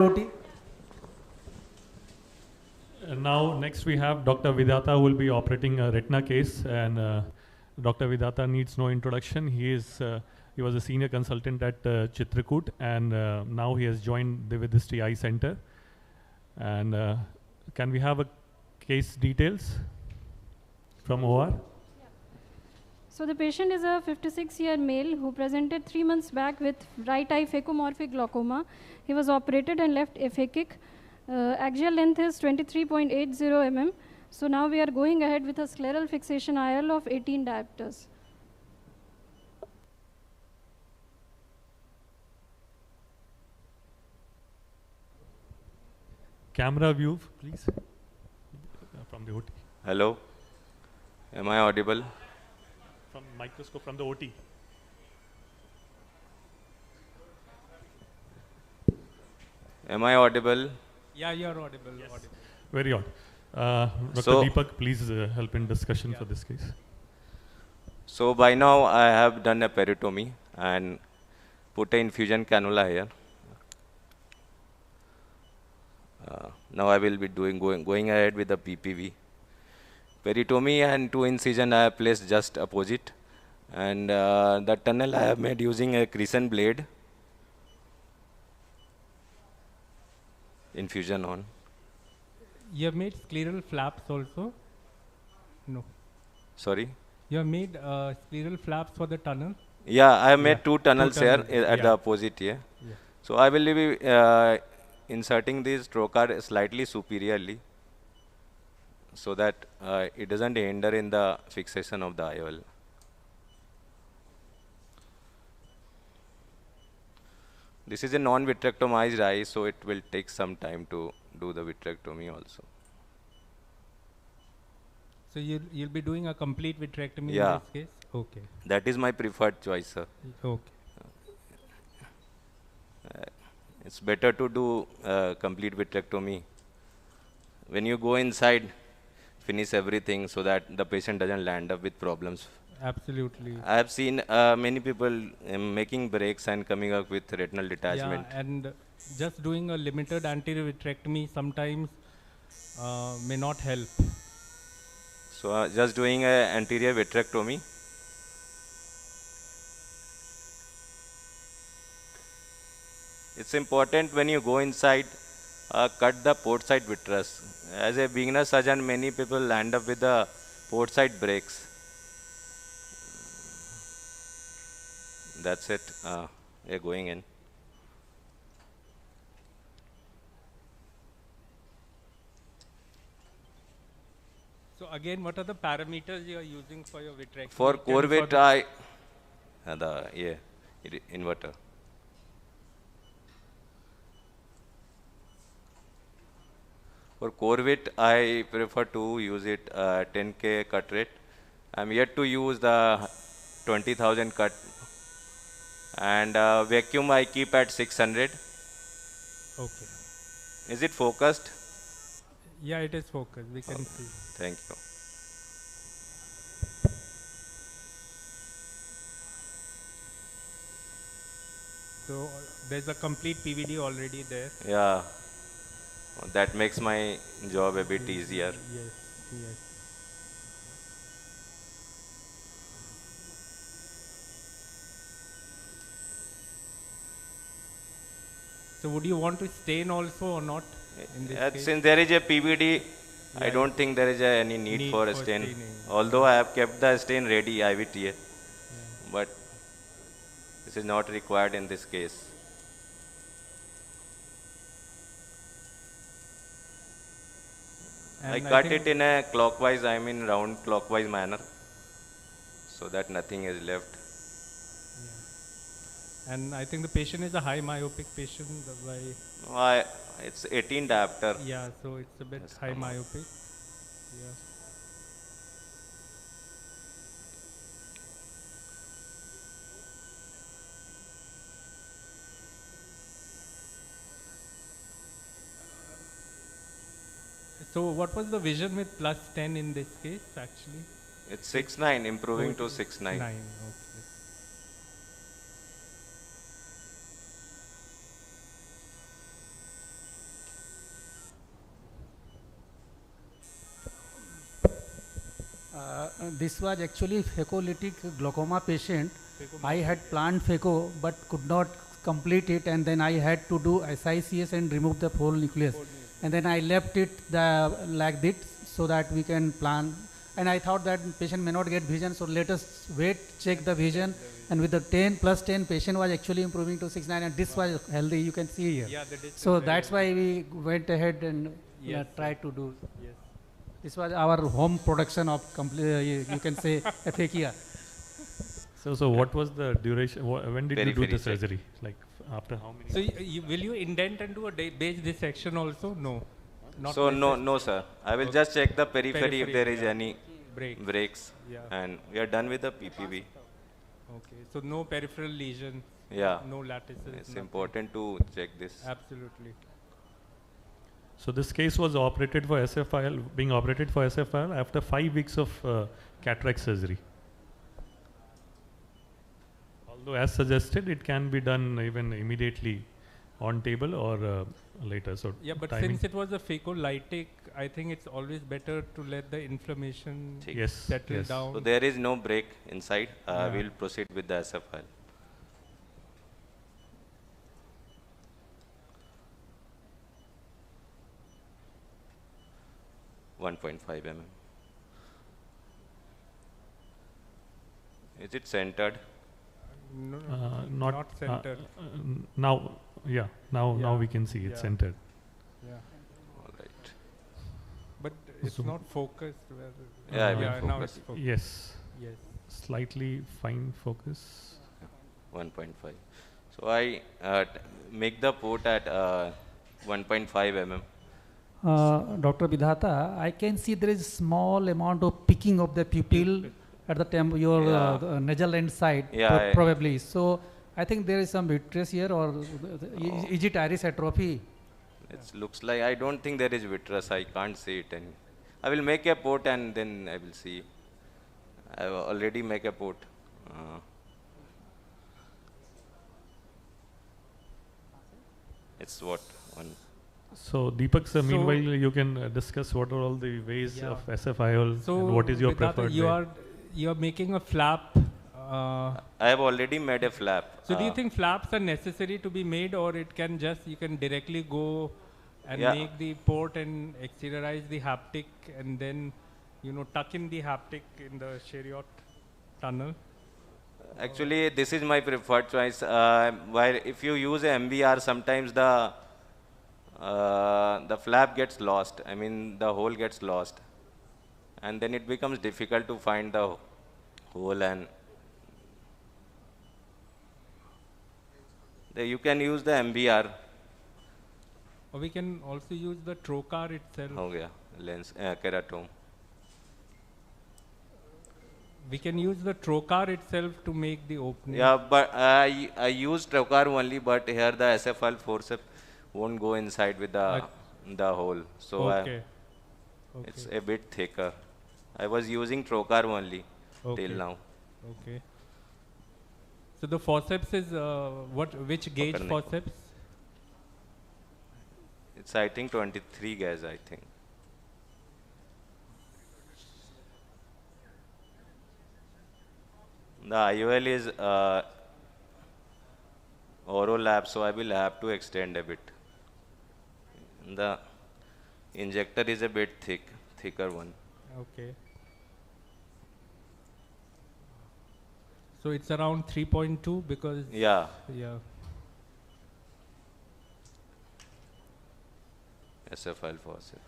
OT. Now, next we have Dr. Vidhata who will be operating a retina case, and Dr. Vidhata needs no introduction. He was a senior consultant at Chitrakoot, and now he has joined Divyadrishti Eye Centre. And can we have a case details from OR? So the patient is a 56-year male who presented 3 months back with right eye phacomorphic glaucoma. He was operated and left aphakic. Axial length is 23.80 mm. So now we are going ahead with a scleral fixation IOL of 18 diopters. Camera view, please, from the OT. Hello, am I audible? From microscope from the OT. Am I audible? Yeah, you are audible. Yes. Very odd. Dr. So- Deepak, please help in discussion for this case. So by now I have done a peritomy and put an infusion cannula here. Now I will be going ahead with the PPV. Peritomy and 2 incision I have placed just opposite, and the tunnel I have made using a crescent blade. Infusion on. You have made scleral flaps also? No. Sorry. You have made scleral flaps for the tunnel? Yeah, I have made Yeah, 2 tunnels two here tunnels, at yeah. the opposite here. Yeah. So I will be inserting this trocar slightly superiorly, so that it doesn't hinder in the fixation of the IOL. This is a non-vitrectomized eye, so it will take some time to do the vitrectomy also. So you'll be doing a complete vitrectomy Yeah. in this case? Okay. That is my preferred choice, sir. Okay. It's better to do complete vitrectomy. When you go inside, finish everything so that the patient doesn't land up with problems. Absolutely. I have seen many people making breaks and coming up with retinal detachment. Yeah, and just doing a limited anterior vitrectomy sometimes may not help. So just doing a anterior vitrectomy. It's important when you go inside, cut the port side vitreous. As a beginner surgeon, many people land up with the port side breaks. That's it. We're going in. So again, what are the parameters you are using for your vitrectomy? For Can you corvette eye, inverter. For corvette, I prefer to use it 10K cut rate. I'm yet to use the 20,000 cut, and vacuum I keep at 600. Okay. Is it focused? Yeah, it is focused. We can see. Thank you. So there's a complete PVD already there. Yeah, that makes my job a bit easier. Yes, yes. So would you want to stain also or not in this case? Since there is a PVD, I Yeah. don't think there is any need for a stain. staining. Although I have kept the stain ready, IVTA, but this is not required in this case. And I cut think- it in a clockwise, I mean round clockwise manner, so that nothing is left. And I think the patient is a high myopic patient. That's why, It's 18 diopter. yeah, so it's a bit Yes, high come on. myopic. Yeah. So what was the vision with plus 10 in this case actually? It's 6.9, improving to Oh, 6.9. 9, okay. This was actually phacolytic glaucoma patient. I had planned phaco but could not complete it, and then I had to do SICS and remove the whole nucleus. And then I left it like this so that we can plan. And I thought that patient may not get vision, so let us wait, check the vision. And with the 10 plus 10, patient was actually improving to 6.9, and this was healthy. You can see here. Yeah, so that's why we went ahead and tried to do. Yes. This was our home production of complete, you can say, Aphakia. So what was the duration? When did you do the Periphery surgery? Like after how many? So will you indent and do a base dissection also? No. Not So no sir. I will just check the periphery if there is any breaks. Yeah. And we are done with the PPV. Okay. So no peripheral lesion. Yeah. No lattices. It's nothing. important to check this. Absolutely. So this case was operated for SFIL, being operated for SFIL after 5 weeks of cataract surgery. Although as suggested, it can be done even immediately on table or later. So Yeah, but timing. since it was a phacolytic, I think it's always better to let the inflammation Yes, settle yes. down. So there is no break inside. Yeah. We'll proceed with the SFIL. .5 mm. Is it centered? No, not centered. Now, yeah. Now Yeah. we can see it's Yeah. centered. Yeah. All right. But it's So- not focused. Yeah, I will now focus. it's focused. Yes. Yes. Slightly fine focus. 1.5. So I make the port at 1.5 mm. Dr. Vidhata, I can see there is small amount of picking of the pupil at the your nasal end side, Yeah, probably. So I think there is some vitreous here, or is it iris atrophy? It looks like, I don't think there is vitreous. I can't see it. And I will make a port and then I will see. I have already make a port. It's what? One. So Deepak sir, meanwhile you can discuss what are all the ways of SFIOL and what is your Vidhata, preferred way. you are making a flap. I have already made a flap. So do you think flaps are necessary to be made, or it can just, you can directly go and make the port and exteriorize the haptic and then, tuck in the haptic in the chariot tunnel? Actually, this is my preferred choice. While if you use a MBR, sometimes the flap gets lost. I mean, the hole gets lost, and then it becomes difficult to find the hole. And you can use the MBR. Or we can also use the trocar itself. Oh yeah, lens keratome. We can use the trocar itself to make the opening. Yeah, but I use trocar only, but here the SFL forceps won't go inside with the hole. So it's a bit thicker. I was using trocar only till now. Okay. So the forceps is which gauge forceps? It's I think 23 gauge, I think. The IOL is Oro lab, so I will have to extend a bit. The injector is a bit thicker one. Okay. So it's around 3.2 because yeah. SFL forceps.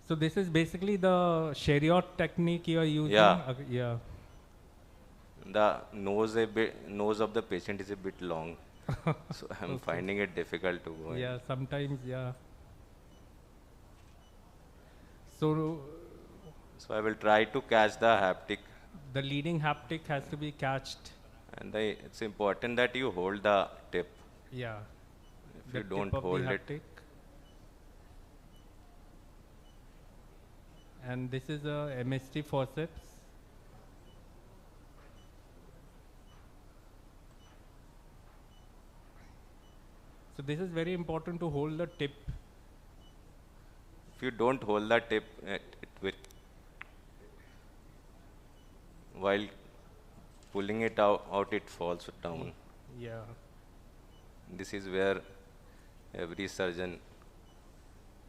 So this is basically the chariot technique you are using? Yeah. The nose of the patient is a bit long. So I'm finding it difficult to go in. Yeah, sometimes, So I will try to catch the haptic. The leading haptic has to be catched. And it's important that you hold the tip. Yeah. If you don't hold it. And this is a MST forceps. So this is very important to hold the tip. If you don't hold the tip, it will, while pulling it out, it falls down. Yeah. This is where every surgeon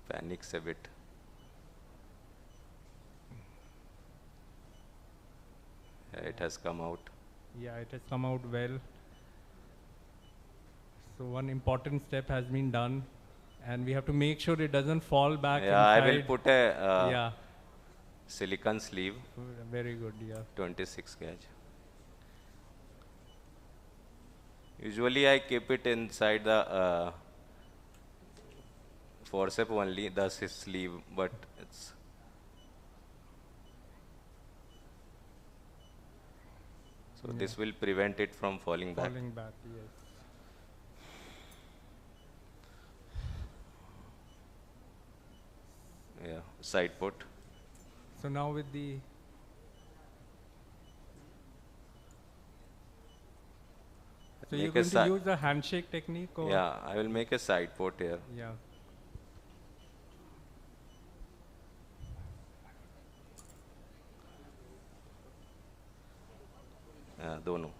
panics a bit. Yeah, it has come out. Yeah, it has come out well. So one important step has been done, and we have to make sure it doesn't fall back Yeah, inside. I will put a yeah. silicone sleeve, Very good, yeah. 26 gauge. Usually I keep it inside the forceps only, the sleeve, but it's so this will prevent it from falling back. Falling back, yes. Yeah, side put. So now with the so you're going to use the handshake technique, or yeah, I will make a side port here. Yeah. दोनों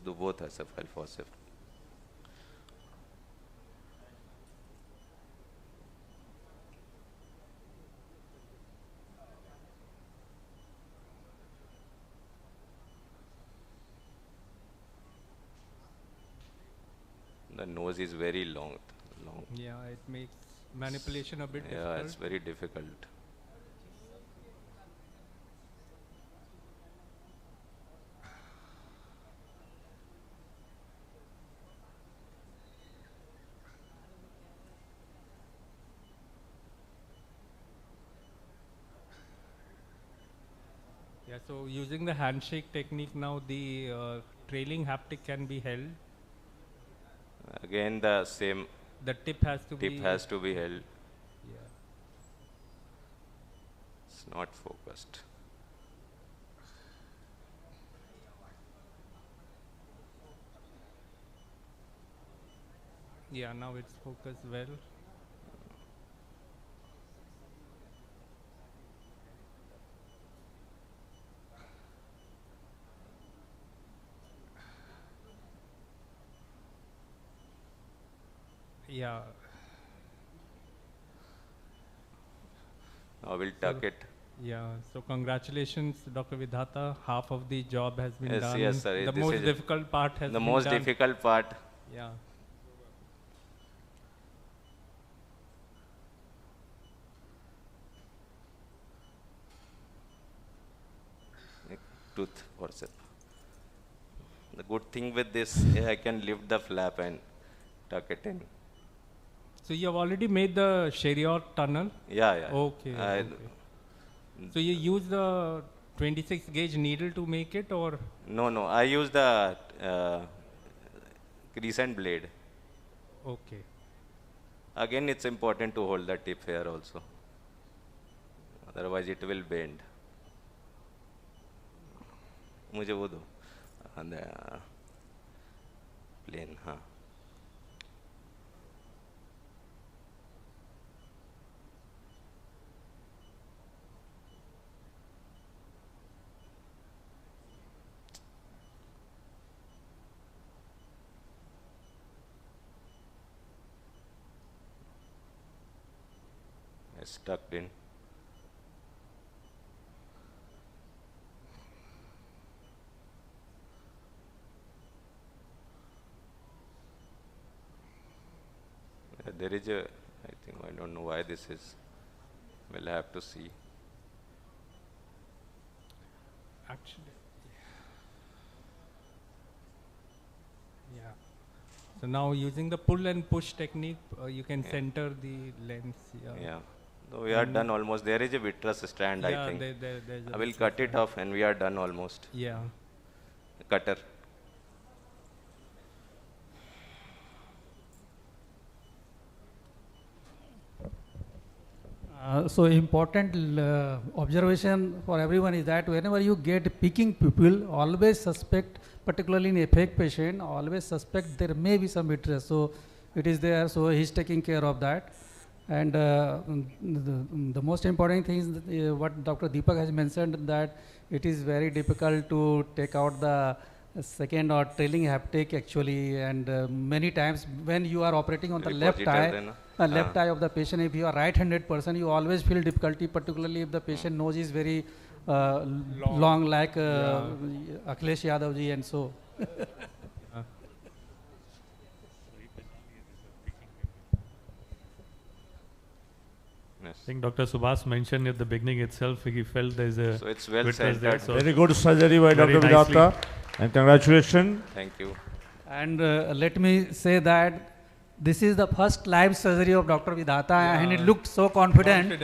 do both as a file forceps. The nose is very long. Yeah, it makes manipulation a bit difficult. Yeah, it's very difficult. Yeah, so using the handshake technique now, the trailing haptic can be held. Again, the same. The tip has to be held. Yeah. It's not focused. Yeah, now it's focused well. Yeah. I will tuck it. Yeah, so congratulations, Dr. Vidhata. Half of the job has been done. Yes, sir. The most difficult part has been done. The most difficult part. Yeah. Tooth forceps. The good thing with this, I can lift the flap and tuck it in. So you have already made the Chariot tunnel? Yeah. Okay. So you use the 26 gauge needle to make it, or? No. I use the crescent blade. Okay. Again, it's important to hold the tip here also. Otherwise, it will bend. मुझे वो दो plane. हाँ. It's tucked in. There is a, I don't know why this is. We'll have to see. Actually, yeah. So now using the pull and push technique, you can center the lens. Yeah. So we are done almost. There is a vitreous strand, I think. There's I will cut it off and we are done almost. Yeah. Cutter. So important observation for everyone is that whenever you get peeking pupil, always suspect, particularly in a fake patient, always suspect there may be some vitreous. So it is there, so he's taking care of that. And the most important thing is what Dr. Deepak has mentioned, that it is very difficult to take out the second or trailing haptic actually, and many times when you are operating on the left eye, left eye of the patient, if you are right-handed person, you always feel difficulty, particularly if the patient nose is very long like Akhilesh Yadav ji and so. I think Dr. Subhas mentioned at the beginning itself, he felt there is a... So it's well said. There, so very good surgery by Dr. Vidhata, and congratulations. Thank you. And let me say that this is the first live surgery of Dr. Vidhata, and it looked so confident.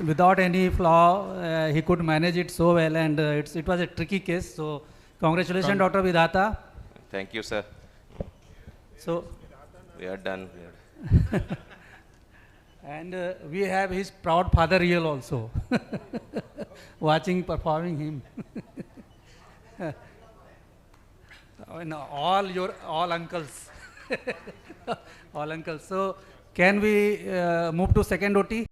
Without any flaw, he could manage it so well, and it was a tricky case. So congratulations, Dr. Vidhata. Thank you, sir. So we are done. And we have his proud father here also, performing him. And all uncles, all uncles. So can we move to second OT?